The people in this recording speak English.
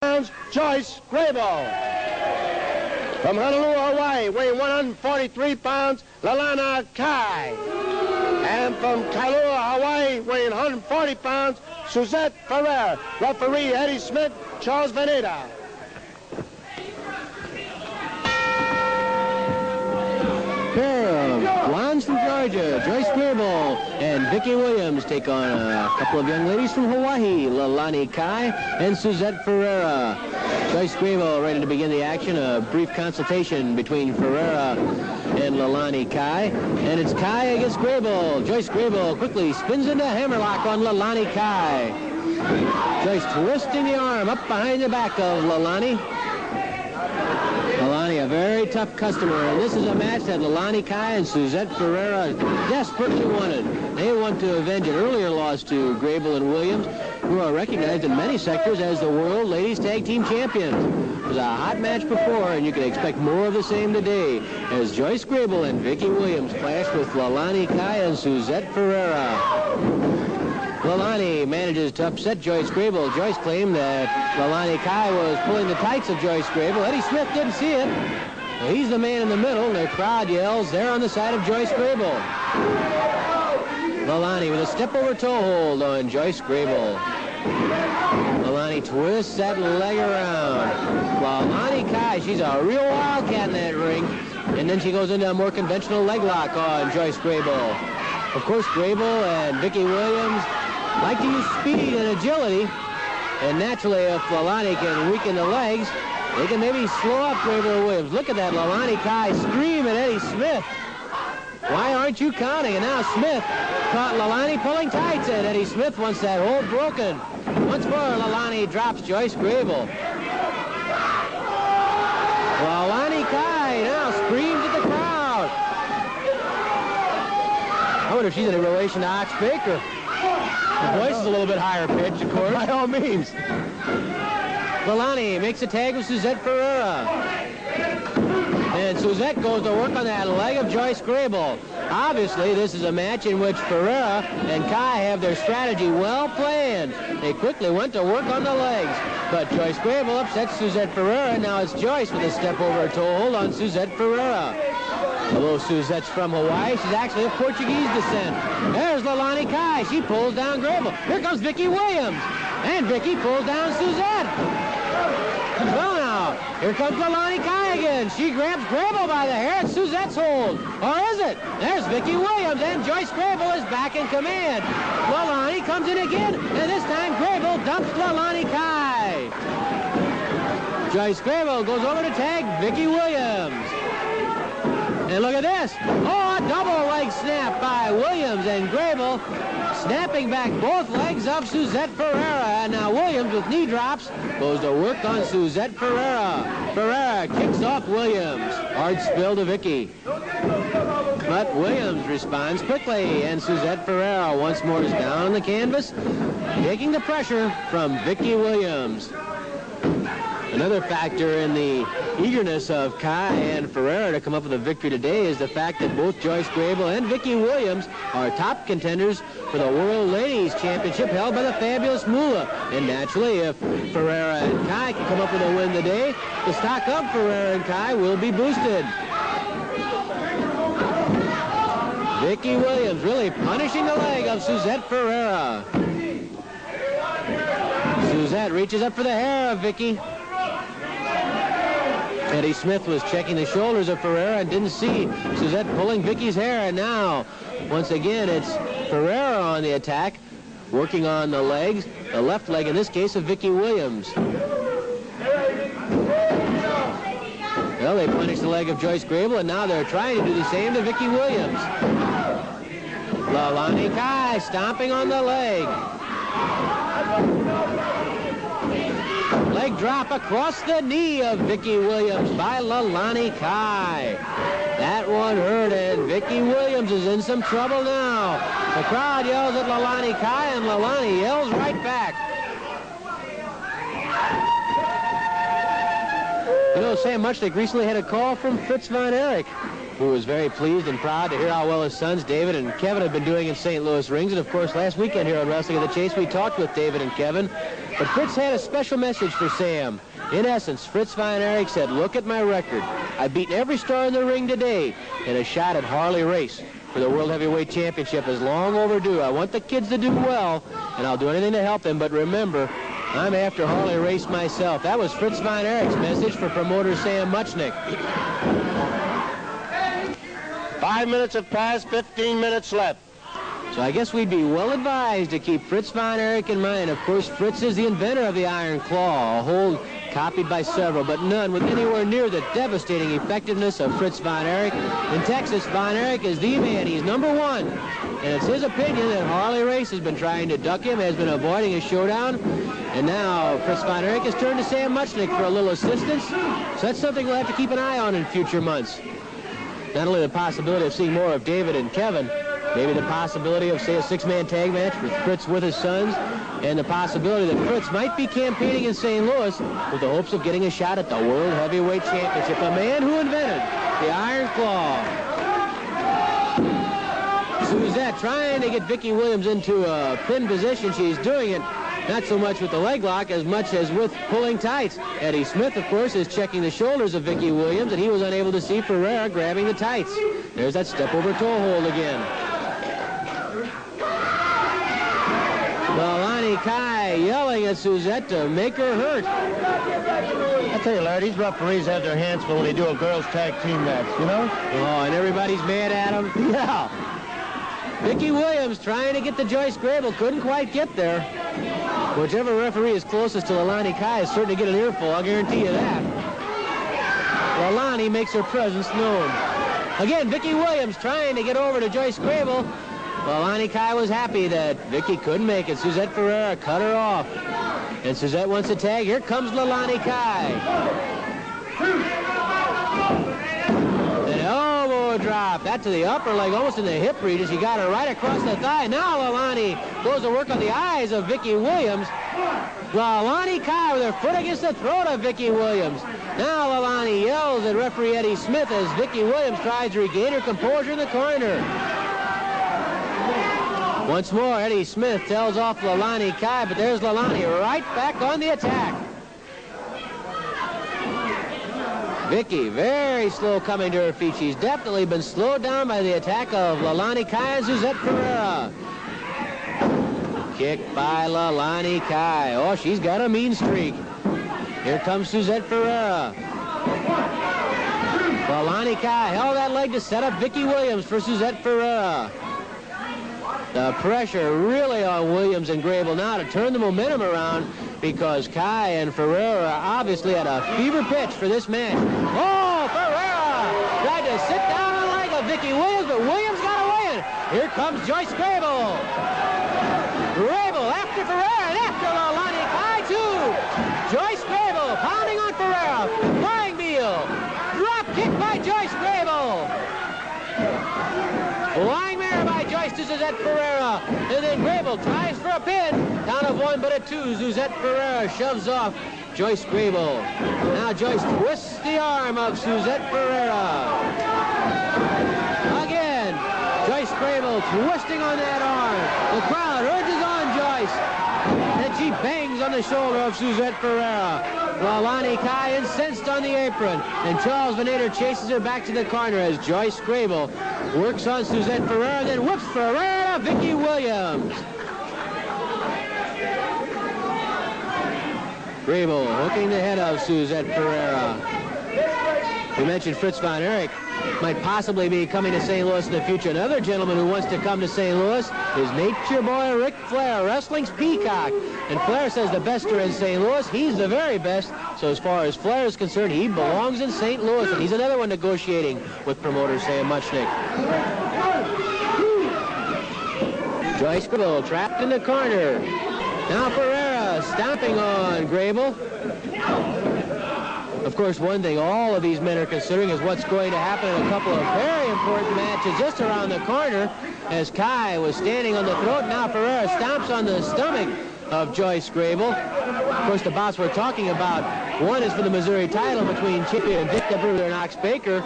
pounds, Joyce Grable. From Honolulu, Hawaii, weighing 143 pounds, Leilani Kai. And from Kailua, Hawaii, weighing 140 pounds, Suzette Ferrira. Referee Eddie Smith, Charles Veneta. Pair of blondes from Georgia, Joyce Grable and Vicki Williams take on a couple of young ladies from Hawaii, Leilani Kai and Suzette Ferrira. Joyce Grable ready to begin the action. A brief consultation between Ferrira and Leilani Kai. And it's Kai against Grable. Joyce Grable quickly spins into hammerlock on Leilani Kai. Joyce twisting the arm up behind the back of Leilani. Leilani, a very tough customer, and this is a match that Leilani Kai and Suzette Ferrira desperately wanted. They want to avenge an earlier loss to Grable and Williams, who are recognized in many sectors as the World Ladies Tag Team Champions. It was a hot match before, and you can expect more of the same today, as Joyce Grable and Vicki Williams clash with Leilani Kai and Suzette Ferrira. Leilani manages to upset Joyce Grable. Joyce claimed that Leilani Kai was pulling the tights of Joyce Grable. Eddie Smith didn't see it. Well, he's the man in the middle, and the crowd yells, "They're on the side of Joyce Grable." Leilani with a step-over toe hold on Joyce Grable. Leilani twists that leg around. Leilani Kai, she's a real wildcat in that ring. And then she goes into a more conventional leg lock on Joyce Grable. Of course, Grable and Vicki Williams like to use speed and agility, and naturally, if Leilani can weaken the legs, they can maybe slow up Grable and Williams. Look at that Leilani Kai scream at Eddie Smith. Why aren't you counting? And now Smith caught Leilani pulling tights, and Eddie Smith wants that hold broken. Once more, Leilani drops Joyce Grable. Leilani Kai now screams at the crowd. I wonder if she's any relation to Ox Baker. The voice is a little bit higher pitched, of course. By all means. Leilani makes a tag with Suzette Ferrira. And Suzette goes to work on that leg of Joyce Grable. Obviously, this is a match in which Ferrira and Kai have their strategy well planned. They quickly went to work on the legs. But Joyce Grable upsets Suzette Ferrira, and now it's Joyce with a step over a toe hold on Suzette Ferrira. Although Suzette's from Hawaii, she's actually of Portuguese descent. There's Leilani Kai. She pulls down Grable. Here comes Vicki Williams. And Vicki pulls down Suzette. Well now, here comes Leilani Kai again. She grabs Grable by the hair. It's Suzette's hold. Or is it? There's Vicki Williams, and Joyce Grable is back in command. Leilani comes in again, and this time Grable dumps Leilani Kai. Joyce Grable goes over to tag Vicki Williams. And look at this. Oh, a double leg snap by Williams, and Grable snapping back both legs of Suzette Ferrira. And now Williams with knee drops goes to work on Suzette Ferrira. Ferrira kicks off Williams. Hard spill to Vicki. But Williams responds quickly, and Suzette Ferrira once more is down on the canvas, taking the pressure from Vicki Williams. Another factor in the eagerness of Kai and Ferrira to come up with a victory today is the fact that both Joyce Grable and Vicki Williams are top contenders for the World Ladies Championship held by the Fabulous Moolah. And naturally, if Ferrira and Kai can come up with a win today, the stock of Ferrira and Kai will be boosted. Vicki Williams really punishing the leg of Suzette Ferrira. Suzette reaches up for the hair of Vicki. Eddie Smith was checking the shoulders of Ferrira and didn't see Suzette pulling Vicki's hair. And now, once again, it's Ferrira on the attack, working on the legs, the left leg in this case of Vicki Williams. Well, they punished the leg of Joyce Grable, and now they're trying to do the same to Vicki Williams. Leilani Kai stomping on the leg. Leg drop across the knee of Vicki Williams by Leilani Kai. That one hurt, and Vicki Williams is in some trouble now. The crowd yells at Leilani Kai, and Leilani yells right back. You know, Sam Muchnick recently had a call from Fritz von Erich, who was very pleased and proud to hear how well his sons, David and Kevin, have been doing in St. Louis rings. And, of course, last weekend here on Wrestling of the Chase, we talked with David and Kevin But Fritz had a special message for Sam. In essence, Fritz Von Erich said, look at my record. I've beaten every star in the ring today, and a shot at Harley Race for the World Heavyweight Championship is long overdue. I want the kids to do well, and I'll do anything to help them. But remember, I'm after Harley Race myself. That was Fritz Von Erich's message for promoter Sam Muchnick. 5 minutes have passed, 15 minutes left. So I guess we'd be well advised to keep Fritz Von Erich in mind. Of course, Fritz is the inventor of the Iron Claw, a hold copied by several, but none with anywhere near the devastating effectiveness of Fritz Von Erich. In Texas, Von Erich is the man. He's number one. And it's his opinion that Harley Race has been trying to duck him, has been avoiding a showdown. And now Fritz Von Erich has turned to Sam Muchnick for a little assistance. So that's something we'll have to keep an eye on in future months. Not only the possibility of seeing more of David and Kevin, maybe the possibility of, say, a six-man tag match with Fritz with his sons, and the possibility that Fritz might be campaigning in St. Louis with the hopes of getting a shot at the World Heavyweight Championship. A man who invented the Iron Claw. Suzette trying to get Vicki Williams into a pin position. She's doing it not so much with the leg lock as much as with pulling tights. Eddie Smith, of course, is checking the shoulders of Vicki Williams, and he was unable to see Ferrira grabbing the tights. There's that step-over toe hold again. Leilani Kai yelling at Suzette to make her hurt. I tell you, Larry, these referees have their hands full when they do a girls' tag team match, you know? Oh, and everybody's mad at him? Yeah. Vicki Williams trying to get the Joyce Grable, couldn't quite get there. Whichever referee is closest to Leilani Kai is certain to get an earful, I'll guarantee you that. Leilani makes her presence known. Again, Vicki Williams trying to get over to Joyce Grable. Leilani Kai was happy that Vicki couldn't make it. Suzette Ferrira cut her off. And Suzette wants to tag. Here comes Leilani Kai. An elbow drop. That to the upper leg, almost in the hip region. She got her right across the thigh. Now Leilani goes to work on the eyes of Vicki Williams. Leilani Kai with her foot against the throat of Vicki Williams. Now Leilani yells at referee Eddie Smith as Vicki Williams tries to regain her composure in the corner. Once more, Eddie Smith tells off Leilani Kai, but there's Leilani right back on the attack. Vicki, very slow coming to her feet. She's definitely been slowed down by the attack of Leilani Kai and Suzette Ferrira. Kick by Leilani Kai. Oh, she's got a mean streak. Here comes Suzette Ferrira. Leilani Kai held that leg to set up Vicki Williams for Suzette Ferrira. The pressure really on Williams and Grable now to turn the momentum around because Kai and Ferrira are obviously at a fever pitch for this match. Oh, Ferrira tried to sit down on the leg of Vicki Williams, but Williams got away. Here comes Joyce Grable. Grable after Ferrira and after Leilani Kai too. Joyce Grable pounding on Ferrira. Flying meal. Drop kick by Joyce Grable. Flying mirror by Joyce to Suzette Ferrira. And then Grable tries for a pin. Count of one, but a two. Suzette Ferrira shoves off Joyce Grable. Now Joyce twists the arm of Suzette Ferrira. Again, Joyce Grable twisting on that arm. The crowd urges on Joyce. And she bangs on the shoulder of Suzette Ferrira. Leilani Kai incensed on the apron, and Charles Venator chases her back to the corner as Joyce Grable works on Suzette Ferrira, then whips Ferrira to Vicki Williams. Grable hooking the head of Suzette Ferrira. We mentioned Fritz Von Erich might possibly be coming to St. Louis in the future. Another gentleman who wants to come to St. Louis is Nature Boy Ric Flair, wrestling's peacock. And Flair says the best are in St. Louis. He's the very best. So as far as Flair is concerned, he belongs in St. Louis. And he's another one negotiating with promoter Sam Muchnick. Joyce Grable trapped in the corner. Now Ferrira stomping on Grable. Of course, one thing all of these men are considering is what's going to happen in a couple of very important matches just around the corner as Kai was standing on the throat. Now Ferrira stomps on the stomach of Joyce Grable. Of course, the bouts we're talking about, one is for the Missouri title between Chippy and Vicki and Ox Baker.